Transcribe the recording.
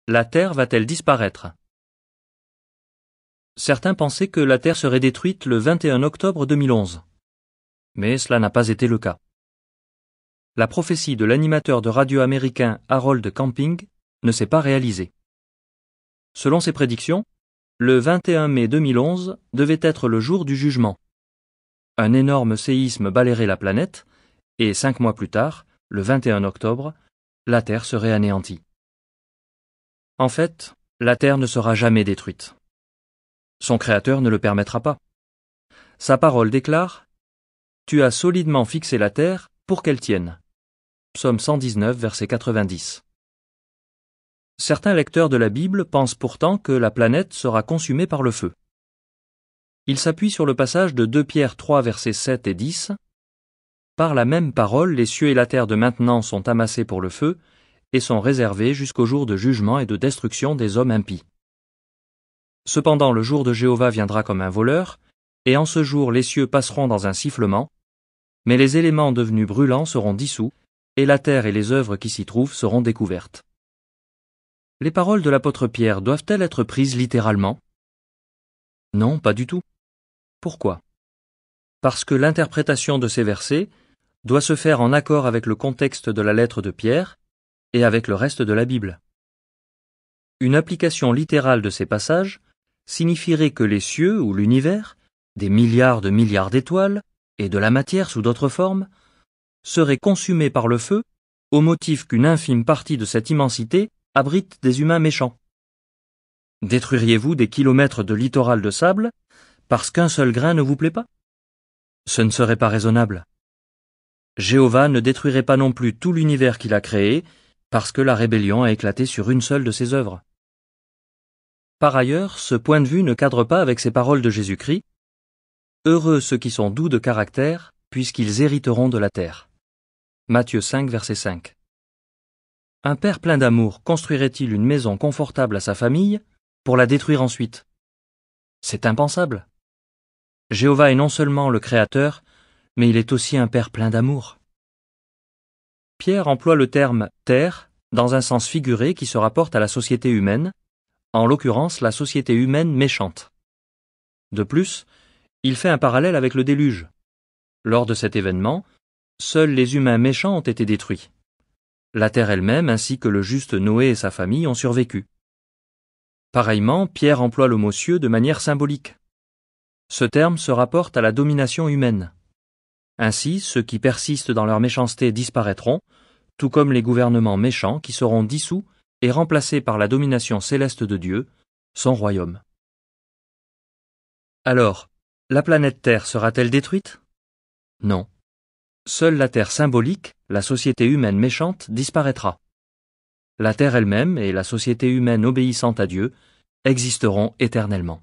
la Terre va-t-elle disparaître? Certains pensaient que la Terre serait détruite le 21 octobre 2011. Mais cela n'a pas été le cas. La prophétie de l'animateur de radio américain Harold Camping ne s'est pas réalisée. Selon ses prédictions, le 21 mai 2011 devait être le jour du jugement. Un énorme séisme balayerait la planète et 5 mois plus tard, le 21 octobre, la Terre serait anéantie. En fait, la Terre ne sera jamais détruite. Son Créateur ne le permettra pas. Sa parole déclare « Tu as solidement fixé la terre pour qu'elle tienne ». Psaume 119, verset 90. Certains lecteurs de la Bible pensent pourtant que la planète sera consumée par le feu. Ils s'appuient sur le passage de 2 Pierre 3, versets 7 et 10. « Par la même parole, les cieux et la terre de maintenant sont amassés pour le feu et sont réservés jusqu'au jour de jugement et de destruction des hommes impies. Cependant le jour de Jéhovah viendra comme un voleur, et en ce jour les cieux passeront dans un sifflement, mais les éléments devenus brûlants seront dissous, et la terre et les œuvres qui s'y trouvent seront découvertes. » Les paroles de l'apôtre Pierre doivent-elles être prises littéralement? Non, pas du tout. Pourquoi? Parce que l'interprétation de ces versets doit se faire en accord avec le contexte de la lettre de Pierre et avec le reste de la Bible. Une application littérale de ces passages signifierait que les cieux ou l'univers, des milliards de milliards d'étoiles, et de la matière sous d'autres formes, seraient consumés par le feu au motif qu'une infime partie de cette immensité abrite des humains méchants. Détruiriez-vous des kilomètres de littoral de sable parce qu'un seul grain ne vous plaît pas? Ce ne serait pas raisonnable. Jéhovah ne détruirait pas non plus tout l'univers qu'il a créé parce que la rébellion a éclaté sur une seule de ses œuvres. Par ailleurs, ce point de vue ne cadre pas avec ces paroles de Jésus-Christ. « Heureux ceux qui sont doux de caractère, puisqu'ils hériteront de la terre. » Matthieu 5, verset 5. Un père plein d'amour construirait-il une maison confortable à sa famille pour la détruire ensuite? C'est impensable. Jéhovah est non seulement le Créateur, mais il est aussi un père plein d'amour. Pierre emploie le terme « terre » dans un sens figuré qui se rapporte à la société humaine, en l'occurrence la société humaine méchante. De plus, il fait un parallèle avec le déluge. Lors de cet événement, seuls les humains méchants ont été détruits. La terre elle-même ainsi que le juste Noé et sa famille ont survécu. Pareillement, Pierre emploie le mot cieux de manière symbolique. Ce terme se rapporte à la domination humaine. Ainsi, ceux qui persistent dans leur méchanceté disparaîtront, tout comme les gouvernements méchants qui seront dissous et remplacés par la domination céleste de Dieu, son royaume. Alors, la planète Terre sera-t-elle détruite? Non. Seule la Terre symbolique, la société humaine méchante, disparaîtra. La Terre elle-même et la société humaine obéissante à Dieu existeront éternellement.